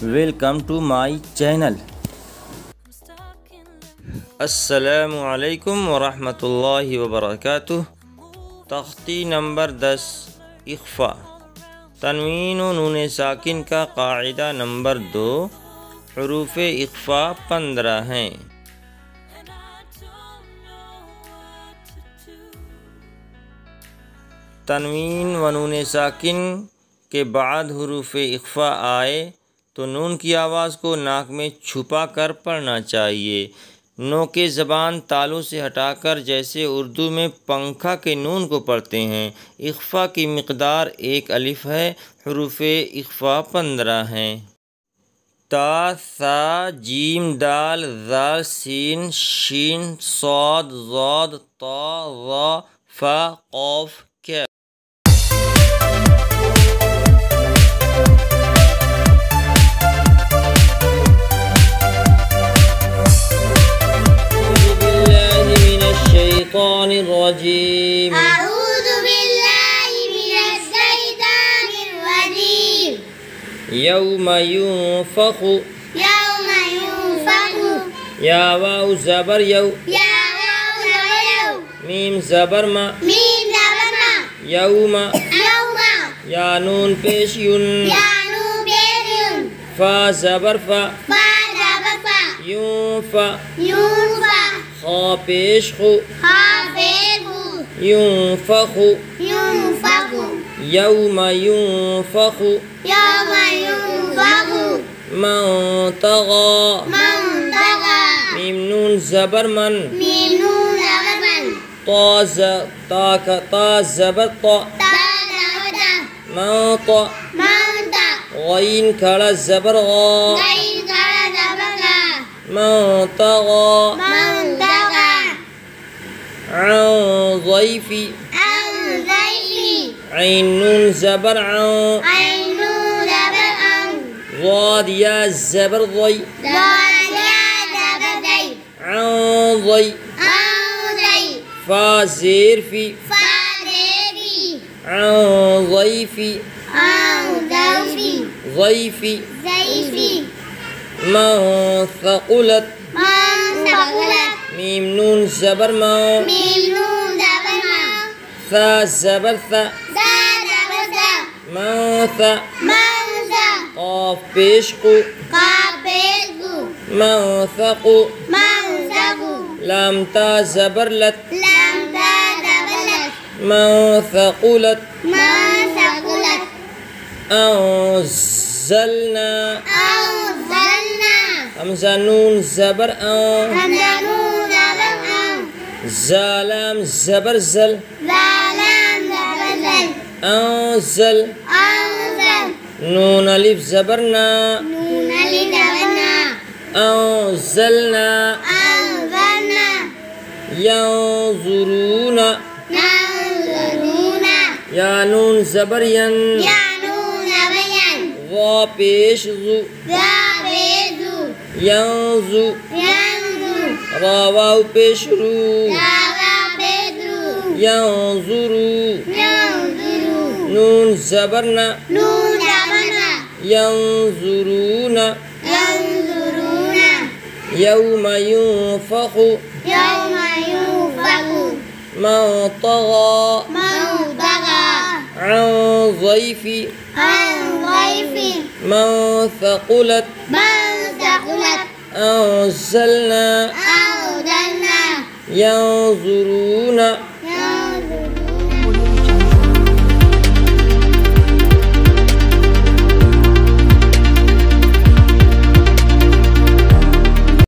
Welcome to my channel. अस्सलामु अलैकुम वरहमतुल्लाहि वबरकातुह। तख्ती नंबर 10 इख्फा। तनवीन व नून साकिन का कायदा नंबर 2। हुरूफ इख्फा 15 हैं। तनवीन व नून साकिन के बाद हुरूफ इख्फा आए तो नून की आवाज़ को नाक में छुपा कर पढ़ना चाहिए। नोके ज़बान तालू से हटाकर जैसे उर्दू में पंखा के नून को पढ़ते हैं। इख्फा की मिक़दार 1 अलिफ है। हुरूफ इख्फा 15 हैं। ता, सा, जीम, दाल, ज़ाल, सीन, शीन, सौद, ज़ौद, ता, ज़ा, फ़ा, क़ाफ़, कैफ। रजीम। अऊज़ु बिल्लाहि मिनश शैतानिर रजीम। यौमा युनफ़ख़ु। यौमा युनफ़ख़ु। या वाउ ज़बर यौ। या वाउ ज़बर यौ। मीम ज़बर मा। मीम ज़बर मा। यौमा। यौमा। या नून पेश युन। या नून पेश युन। फ़ा ज़बर फ़ा। फ़ा ज़बर फ़ा। युनफ़ा। युनफ़ा। ख़ा पेश ख़ु। ख़ा पेश ख़ु। युनफ़ख़ु। युनफ़ख़ु। यौमा युनफ़ख़ु। यौमा युनफ़ख़ु। मन तग़ा। मन तग़ा। मीम नून ज़बर मन। मीम नून ज़बर मन। ता ज़बर ता। ता ज़बर ता। मन ता। मन ता। गईन खड़ा ज़बर गा। गईन खड़ा ज़बर गा। मन तग़ा। मन तग़ा। अन ज़ैफ़ी। अन ज़ैफ़ी। ऐन नून ज़बर अन। ऐन नून ज़बर अन। ज़ाद या ज़बर ज़ै। ज़ाद या ज़बर ज़ै। अन ज़ै। अन ज़ै। फ़ा ज़ेर फ़ी। फ़ा ज़ेर फ़ी। अन ज़ैफ़ी। अन ज़ैफ़ी। ज़ैफ़ी। ज़ैफ़ी। मन थक़ुलत। मन थक़ुलत। मीम नून ज़बर मा। मीम नून ज़बर मा। सा ज़बर सा। सा ज़बर सा। मन सा। मन सा। क़ाफ़ पेश क़ु। क़ाफ़ पेश क़ु। मन थक़ु। मन थक़ु। लाम ता ज़बर लत। लाम ता ज़बर लत। मन थक़ुलत। मन थक़ुलत। अंज़लना। अंज़लना। हमज़ा नून ज़बर अं। हमज़ा नून ज़बर अं। ज़ालाम ज़बर ज़ल। ज़ालाम ज़बर ज़ल। अंज़ल। अंज़ल। नून अलिफ ज़बर ना। नून अलिफ ज़बर ना। अंज़लना। अंज़लना। यंज़ुरूना। यंज़ुरूना। या नून ज़बर यन। या नून ज़बर यन। वा पेश ज़ु। ज़ा पेश ज़ु। यंज़ु। यंज़ु। रा वाव पेश रू। रा वाव पेश रू। यंज़ुरू। यंज़ुरू। नून ज़बर ना। नून ज़बर ना। यंज़ुरूना। यंज़ुरूना। यौमा युनफ़ख़ु। यौमा युनफ़ख़ु। मन तग़ा। मन तग़ा। अन ज़ैफ़ी। अन ज़ैफ़ी। मन थक़ुलत। मन थक़ुलत। अंज़लना। अंज़लना। यंज़ुरूना।